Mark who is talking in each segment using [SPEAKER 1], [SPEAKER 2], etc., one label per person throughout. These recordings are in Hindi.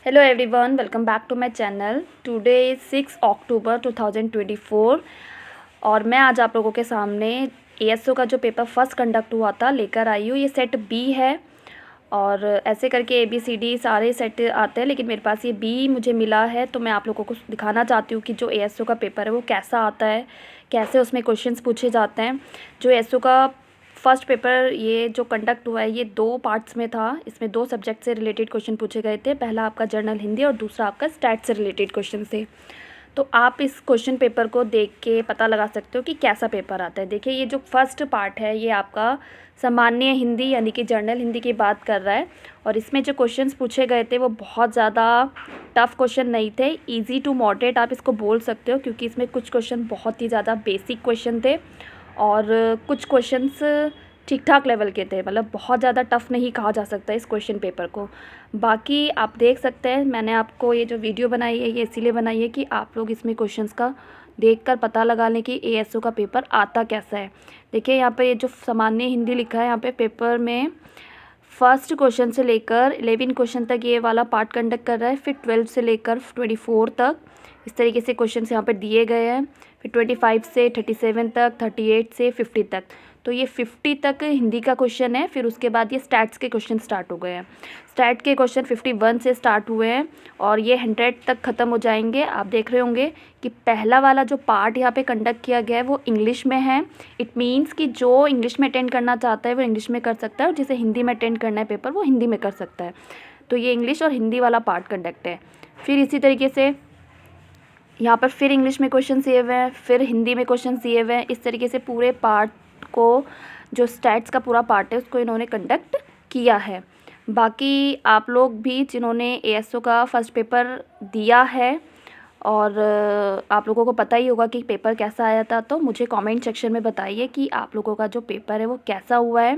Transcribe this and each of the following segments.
[SPEAKER 1] Hello everyone, welcome back to my channel. Today is 6 अक्टूबर 2024 और मैं आज आप लोगों के सामने एएसओ का जो पेपर फर्स्ट कंडक्ट हुआ था लेकर आई हूँ। ये सेट बी है और ऐसे करके ABCD सारे सेट आते हैं, लेकिन मेरे पास ये बी मुझे मिला है, तो मैं आप लोगों को दिखाना चाहती हूँ कि जो एएसओ का पेपर है वो कैसा आता है, कैसे उसमें क्वेश्चंस पूछे जाते हैं। जो एएसओ का फर्स्ट पेपर ये जो कंडक्ट हुआ है ये 2 पार्ट्स में था। इसमें 2 सब्जेक्ट से रिलेटेड क्वेश्चन पूछे गए थे। पहला आपका जर्नल हिंदी और दूसरा आपका स्टैट से रिलेटेड क्वेश्चन थे। तो आप इस क्वेश्चन पेपर को देख के पता लगा सकते हो कि कैसा पेपर आता है। देखिए, ये जो फर्स्ट पार्ट है ये आपका सामान्य हिंदी यानी कि जर्नल हिंदी की बात कर रहा है, और इसमें जो क्वेश्चंस पूछे गए थे वो बहुत ज़्यादा टफ़ क्वेश्चन नहीं थे, इजी टू मॉडरेट आप इसको बोल सकते हो, क्योंकि इसमें कुछ क्वेश्चन बहुत ही ज़्यादा बेसिक क्वेश्चन थे और कुछ क्वेश्चंस ठीक ठाक लेवल के थे। मतलब बहुत ज़्यादा टफ़ नहीं कहा जा सकता इस क्वेश्चन पेपर को। बाकी आप देख सकते हैं, मैंने आपको ये जो वीडियो बनाई है ये इसीलिए बनाई है कि आप लोग इसमें क्वेश्चंस का देखकर पता लगा लें कि एएसओ का पेपर आता कैसा है। देखिए, यहाँ पे ये जो सामान्य हिंदी लिखा है, यहाँ पे पेपर में फर्स्ट क्वेश्चन से लेकर 11 क्वेश्चन तक ये वाला पार्ट कंडक्ट कर रहा है। फिर 12 से लेकर 24 तक इस तरीके से क्वेश्चन यहाँ पे दिए गए हैं। फिर 25 से 37 तक, 38 से 50 तक। तो ये 50 तक हिंदी का क्वेश्चन है। फिर उसके बाद ये स्टैट्स के क्वेश्चन स्टार्ट हो गए हैं। स्टैट के क्वेश्चन 51 से स्टार्ट हुए हैं और ये 100 तक ख़त्म हो जाएंगे। आप देख रहे होंगे कि पहला वाला जो पार्ट यहाँ पे कंडक्ट किया गया है वो इंग्लिश में है। इट मीन्स कि जो इंग्लिश में अटेंड करना चाहता है वो इंग्लिश में कर सकता है, और जिसे हिंदी में अटेंड करना है पेपर वो हिंदी में कर सकता है। तो ये इंग्लिश और हिंदी वाला पार्ट कंडक्ट है। फिर इसी तरीके से यहाँ पर फिर इंग्लिश में क्वेश्चन दिए हुए हैं, फिर हिंदी में क्वेश्चन दिए हुए हैं। इस तरीके से पूरे पार्ट को, जो स्टैट्स का पूरा पार्ट है उसको इन्होंने कंडक्ट किया है। बाकी आप लोग भी जिन्होंने एएसओ का फर्स्ट पेपर दिया है और आप लोगों को पता ही होगा कि पेपर कैसा आया था, तो मुझे कमेंट सेक्शन में बताइए कि आप लोगों का जो पेपर है वो कैसा हुआ है।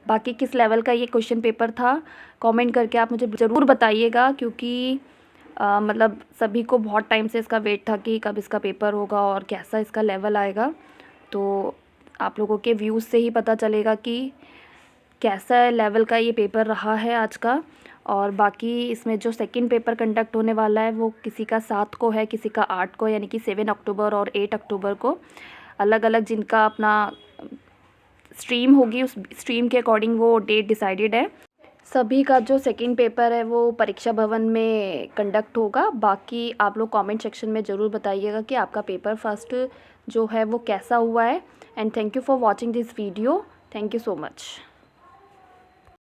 [SPEAKER 1] बाकी किस लेवल का ये क्वेश्चन पेपर था, कमेंट करके आप मुझे ज़रूर बताइएगा, क्योंकि मतलब सभी को बहुत टाइम से इसका वेट था कि कब इसका पेपर होगा और कैसा इसका लेवल आएगा। तो आप लोगों के व्यूज़ से ही पता चलेगा कि कैसा लेवल का ये पेपर रहा है आज का। और बाकी इसमें जो सेकंड पेपर कंडक्ट होने वाला है वो किसी का 7 को है, किसी का 8 को, यानी कि 7 अक्टूबर और 8 अक्टूबर को। अलग अलग जिनका अपना स्ट्रीम होगी उस स्ट्रीम के अकॉर्डिंग वो डेट डिसाइडेड है। सभी का जो सेकंड पेपर है वो परीक्षा भवन में कंडक्ट होगा। बाकी आप लोग कमेंट सेक्शन में ज़रूर बताइएगा कि आपका पेपर फर्स्ट जो है वो कैसा हुआ है। And thank you for watching this video. Thank you so much.